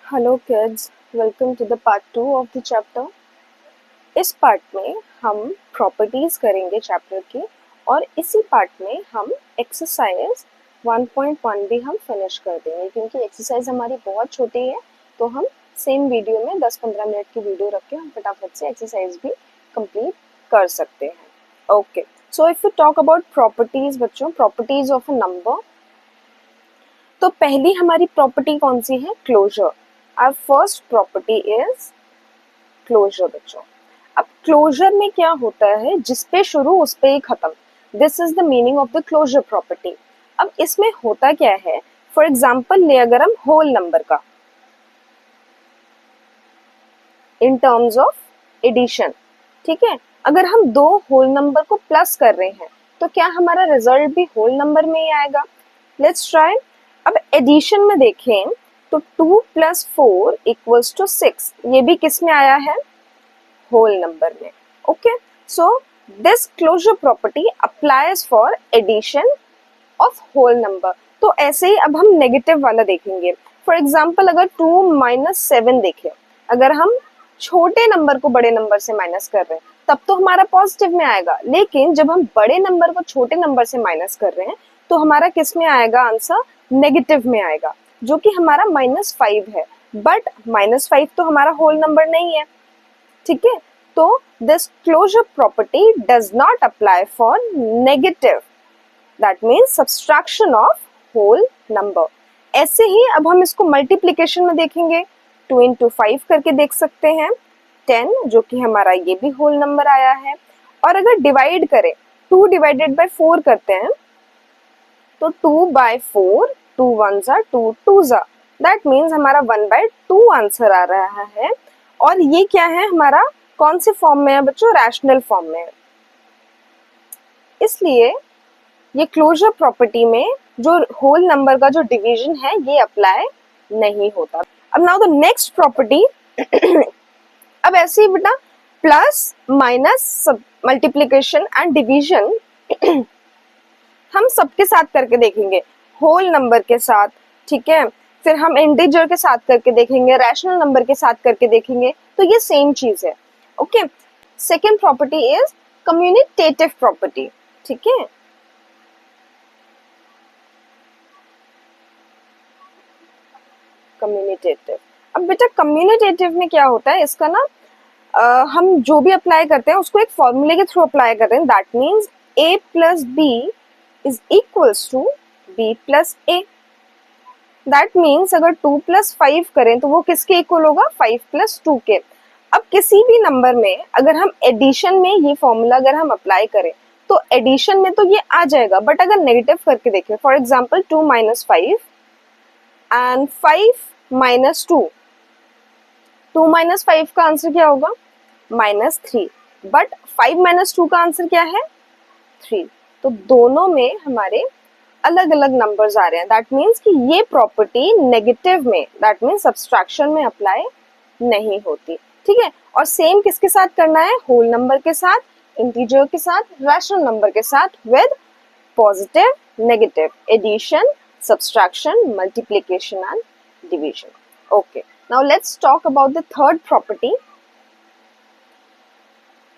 Hello kids, welcome to the part 2 of the chapter. इस part में हम properties करेंगे चैप्टर की, और इसी पार्ट में हम एक्सरसाइज 1.1 भी हम फिनिश कर देंगे, क्योंकि एक्सरसाइज हमारी बहुत छोटी है। तो हम सेम वीडियो में 10-15 मिनट की वीडियो रख के हम फटाफट से एक्सरसाइज भी कंप्लीट कर सकते हैं। Okay, so if you talk about properties बच्चों, प्रॉपर्टीज ऑफ अ नंबर, तो पहली हमारी प्रॉपर्टी कौन सी है? Closure. Our first property is closure बच्चों। अब क्लोजर में क्या होता है? जिस पे शुरू उस पे ही खत्म। This is the meaning of the closure property. अब इसमें होता क्या है? फॉर एग्जाम्पल ले अगर हम होल नंबर का इन टर्म्स ऑफ एडिशन, ठीक है, अगर हम दो होल नंबर को प्लस कर रहे हैं तो क्या हमारा रिजल्ट भी होल नंबर में ही आएगा? Let's try. अब एडिशन में देखें तो 2 + 4 = 6, ये भी किस में आया है? होल नंबर में। Okay, so this closure property applies for addition of whole number. तो ऐसे ही अब हम नेगेटिव वाला देखेंगे। फॉर एग्जाम्पल अगर 2 - 7 देखें, अगर हम छोटे नंबर को बड़े नंबर से माइनस कर रहे हैं तब तो हमारा पॉजिटिव में आएगा, लेकिन जब हम बड़े नंबर को छोटे नंबर से माइनस कर रहे हैं तो हमारा किस में आएगा? आंसर नेगेटिव में आएगा, जो कि हमारा -5 है। बट -5 तो हमारा होल नंबर नहीं है, ठीक है। तो this closure property does not apply for negative, that means subtraction of whole number. ऐसे ही अब हम इसको मल्टीप्लीकेशन में देखेंगे। 2 × 5 करके देख सकते हैं, 10, जो कि हमारा ये भी होल नंबर आया है। और अगर डिवाइड करें, 2 / 4 करते हैं तो 2/4, 2 1s are 2 2s are, that means हमारा 1/2 आंसर आ रहा है। और ये क्या है हमारा? कौन से फॉर्म में है बच्चों? रैशनल फॉर्म में है। इसलिए ये क्लोजर प्रॉपर्टी में जो होल नंबर का जो डिवीजन है ये अप्लाई नहीं होता। अब नाउ द नेक्स्ट प्रॉपर्टी अब ऐसे ही बेटा plus minus multiplication and division हम सबके साथ करके देखेंगे, होल नंबर के साथ, ठीक है, फिर हम इंटीजर के साथ करके देखेंगे, रैशनल नंबर के साथ करके देखेंगे, तो ये सेम चीज है। Okay, second property is commutative property, ठीक है। कम्युनिटेटिव, अब बेटा कम्युनिटेटिव में क्या होता है? इसका ना हम जो भी अप्लाई करते हैं उसको एक फॉर्मूले के थ्रू अप्लाई करते हैं। That means a + b is equals to b + a। That means अगर 2 + 5 करें तो वो किसके इक्वल होगा? 5 + 2 के। अब किसी भी नंबर में अगर हम एडिशन में ये फॉर्मूला अगर हम अप्लाई करें तो एडिशन में तो ये आ जाएगा, बट अगर नेगेटिव करके देखें, फॉर एग्जाम्पल 2 - 5 एंड 5 - 2, 2 - 5 का आंसर क्या होगा? -3, बट 5 - 2 का आंसर क्या है? 3। तो दोनों में हमारे अलग अलग नंबर्स आ रहे हैं। दैट मीन्स कि ये प्रॉपर्टी नेगेटिव में, दैट मीन्स सब्सट्रैक्शन में अप्लाई नहीं होती, ठीक है। और सेम किसके साथ करना है? होल नंबर के साथ, इंटीजर के साथ, रैशनल नंबर के साथ, with positive, negative, addition, subtraction, multiplication and division. Okay, now let's talk about the third property.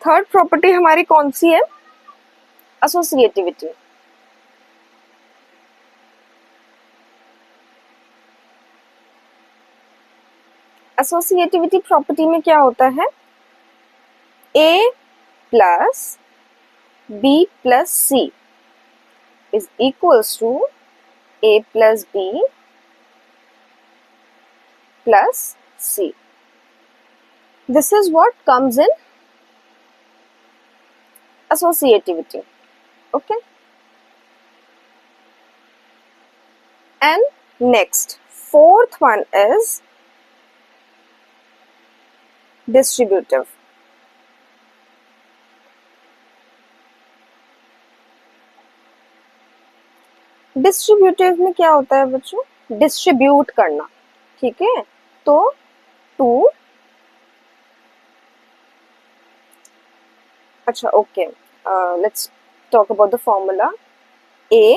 Third property हमारी कौन सी है? एसोसिएटिविटी। एसोसिएटिविटी प्रॉपर्टी में क्या होता है? a + b + c is equals to a + b + c. This is what comes in associativity. Okay. And next, fourth one is distributive. Distributive में क्या होता है बच्चों? डिस्ट्रीब्यूट करना, ठीक है। तो 2, अच्छा okay, let's talk about the formula a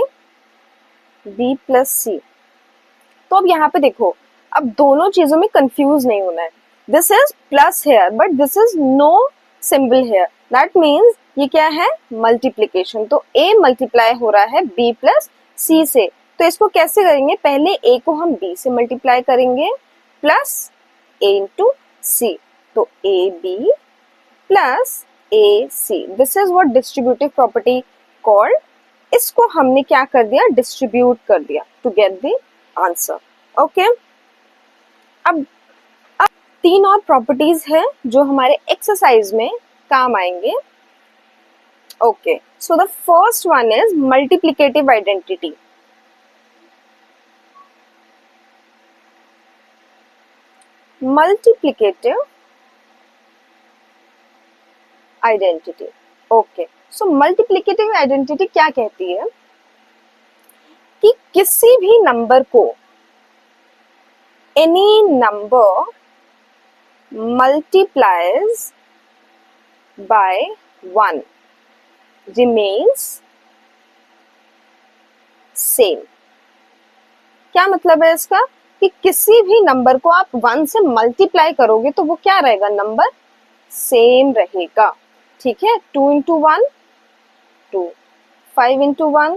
b + c। तो अब यहाँ पे देखो, अब दोनों चीजों में कंफ्यूज नहीं होना है. This is plus here but this is no symbol here. That means ये क्या है? मल्टीप्लीकेशन. तो a मल्टीप्लाई हो रहा है b प्लस c से. तो इसको कैसे करेंगे? पहले a को हम b से मल्टीप्लाई करेंगे प्लस a इंटू c. तो ab plus ac. This is what distributive property called. इसको हमने क्या कर दिया? डिस्ट्रीब्यूट कर दिया to get the answer. Okay. अब तीन और प्रॉपर्टीज है जो हमारे एक्सरसाइज में काम आएंगे. Okay, so the first one is multiplicative identity. Multiplicative identity. Okay, so multiplicative identity क्या कहती है कि किसी भी नंबर को any number multiplies by 1 remains same. क्या मतलब है इसका? कि किसी भी नंबर को आप 1 से मल्टीप्लाई करोगे तो वो क्या रहेगा? नंबर सेम रहेगा. ठीक है. 2 इंटू 1 2, 5 इंटू 1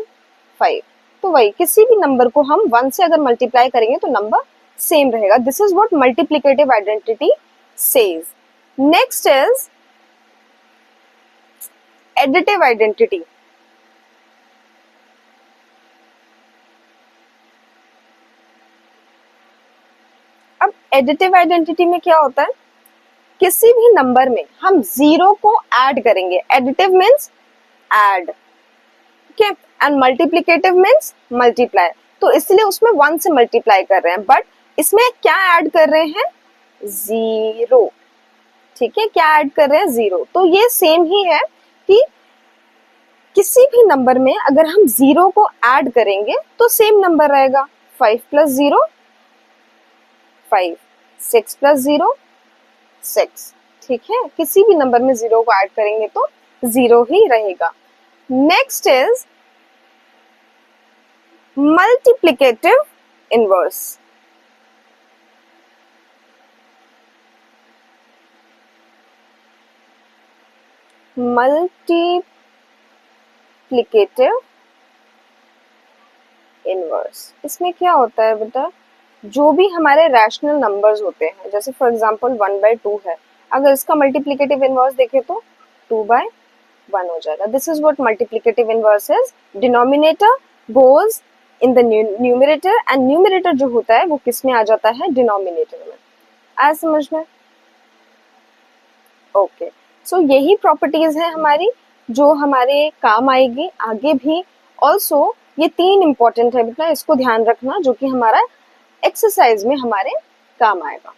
5. तो वही किसी भी नंबर को हम 1 से अगर मल्टीप्लाई करेंगे तो नंबर सेम रहेगा. This is what multiplicative identity says. Next is additive identity. अब additive identity में क्या होता है? किसी भी नंबर में हम जीरो को ऐड करेंगे. additive means add, okay, and multiplicative means multiply. तो इसलिए उसमें 1 से मल्टीप्लाई कर रहे हैं, बट इसमें क्या ऐड कर रहे हैं? जीरो. ठीक है. क्या ऐड कर रहे हैं? जीरो. तो ये सेम ही है कि किसी भी नंबर में अगर हम जीरो को ऐड करेंगे तो सेम नंबर रहेगा. 5 प्लस 0 5, 6 प्लस 0 6. ठीक है. किसी भी नंबर में जीरो को ऐड करेंगे तो जीरो ही रहेगा. Next is multiplicative inverse. Multiplicative inverse. इसमें क्या होता है बेटा? जो भी हमारे रैशनल नंबर्स होते हैं, जैसे फॉर एग्जांपल 1/2 है, अगर इसका मल्टीप्लिकेटिव इनवर्स देखें तो 2/1 हो जाएगा. This is what multiplicative inverse is. Denominator goes in the numerator and numerator जो होता है वो किस में आ जाता है? डिनोमिनेटर में. आया समझ में? ओके. सो यही प्रॉपर्टीज है हमारी जो हमारे काम आएगी आगे भी. ऑल्सो ये 3 इंपॉर्टेंट है बेटा, इसको ध्यान रखना, जो कि हमारा एक्सरसाइज में हमारे काम आएगा.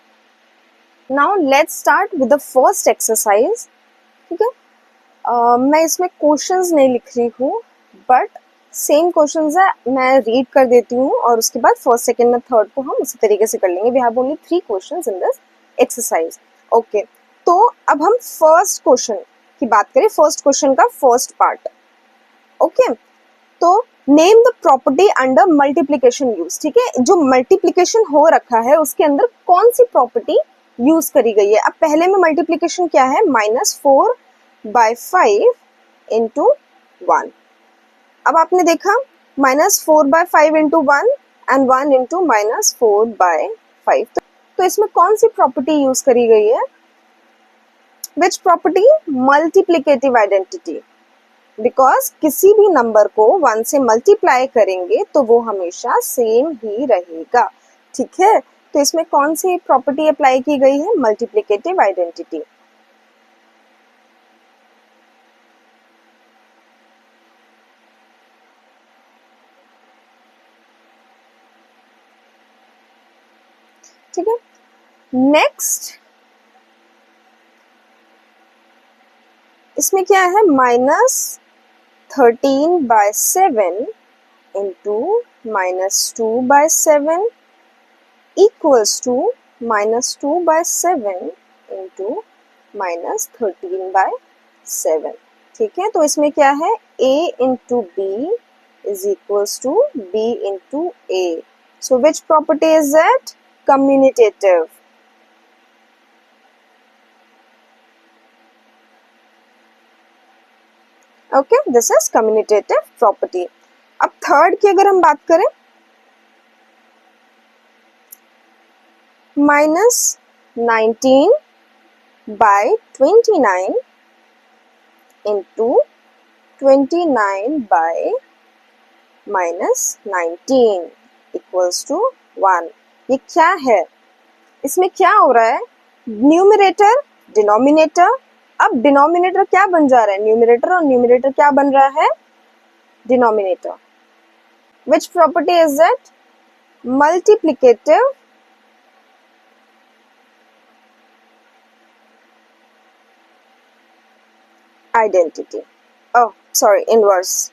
Now let's start with the first exercise. ठीक है. मैं इसमें क्वेश्चंस नहीं लिख रही हूँ, बट सेम क्वेश्चंस है, मैं रीड कर देती हूँ और उसके बाद फर्स्ट, सेकेंड और थर्ड को हम उसी तरीके से कर लेंगे. We have only 3 questions in this exercise. Okay. तो अब हम फर्स्ट क्वेश्चन की बात करें. फर्स्ट क्वेश्चन का फर्स्ट पार्ट. ओके. तो name the property under multiplication use. ठीक है. जो मल्टीप्लिकेशन हो रखा है उसके अंदर कौन सी प्रॉपर्टी यूज करी गई है? अब पहले में मल्टीप्लिकेशन क्या है? -4/5 इंटू 1. अब आपने देखा -4/5 इंटू 1 एंड 1 इंटू -4/5. तो इसमें कौन सी प्रॉपर्टी यूज करी गई है? Which property? Multiplicative identity. Because किसी भी नंबर को 1 से मल्टीप्लाई करेंगे तो वो हमेशा सेम ही रहेगा. ठीक है. तो इसमें कौन सी प्रॉपर्टी अप्लाई की गई है? Multiplicative identity. ठीक है. नेक्स्ट इसमें क्या है? -13/7 इंटू -2/7 इक्वल्स टू -2/7 इंटू -13/7. ठीक है. तो इसमें क्या है? a into B is equals to b into A. So which property is that? Commutative. Okay, this is commutative property. अब थर्ड की अगर हम बात करें, -19 by 29 into 29 by -19 equals to 1। ये क्या है? इसमें क्या हो रहा है? न्यूमरेटर डिनोमिनेटर, अब डिनोमिनेटर क्या बन जा रहा है? न्यूमरेटर, और न्यूमरेटर क्या बन रहा है? Denominator. Which property is that? Multiplicative identity. Oh sorry, inverse.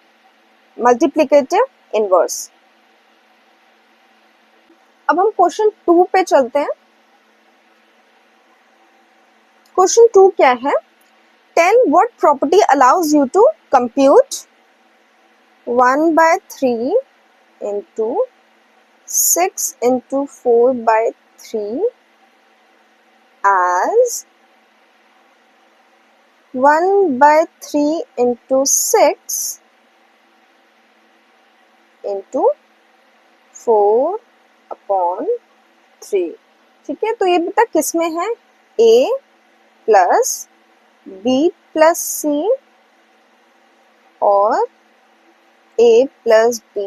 Multiplicative inverse. अब हम क्वेश्चन 2 पे चलते हैं। क्वेश्चन 2 क्या है? Tell what property allows you to compute 1/3 into 6 into 4/3 as 1/3 into 6 into 4/3। ठीक है, तो ये बेटा किस में है? a plus b plus c और a plus b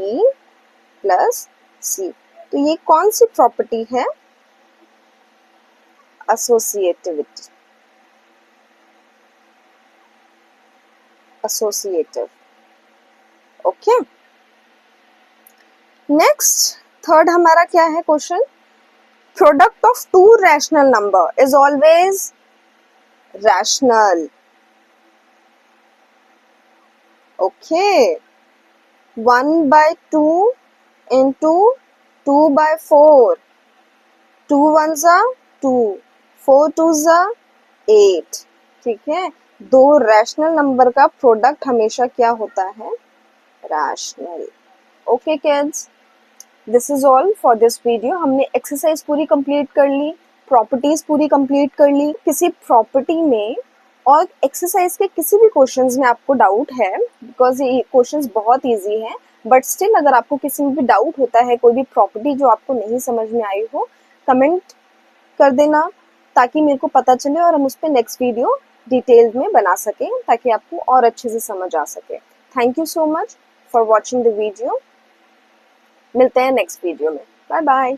plus c। तो ये कौन सी प्रॉपर्टी है? Associativity, associative. Okay, next third हमारा क्या है question? Product of to rational number is always rational. Okay, 1/2 into 2/4, 2 1s are 2, 4 2s are 8। ठीक है, दो रैशनल नंबर का प्रोडक्ट हमेशा क्या होता है? Rational. Okay kids, this is all for this video. हमने एक्सरसाइज पूरी कंप्लीट कर ली, प्रॉपर्टीज पूरी कंप्लीट कर ली। किसी प्रॉपर्टी में और एक्सरसाइज के किसी भी क्वेश्चंस में आपको डाउट है, बिकॉज ये क्वेश्चंस बहुत इजी हैं, बट स्टिल अगर आपको किसी में भी डाउट होता है, कोई भी प्रॉपर्टी जो आपको नहीं समझ में आई हो, कमेंट कर देना ताकि मेरे को पता चले और हम उस पर नेक्स्ट वीडियो डिटेल में बना सकें, ताकि आपको और अच्छे से समझ आ सके। Thank you so much for watching the video. मिलते हैं नेक्स्ट वीडियो में। Bye bye.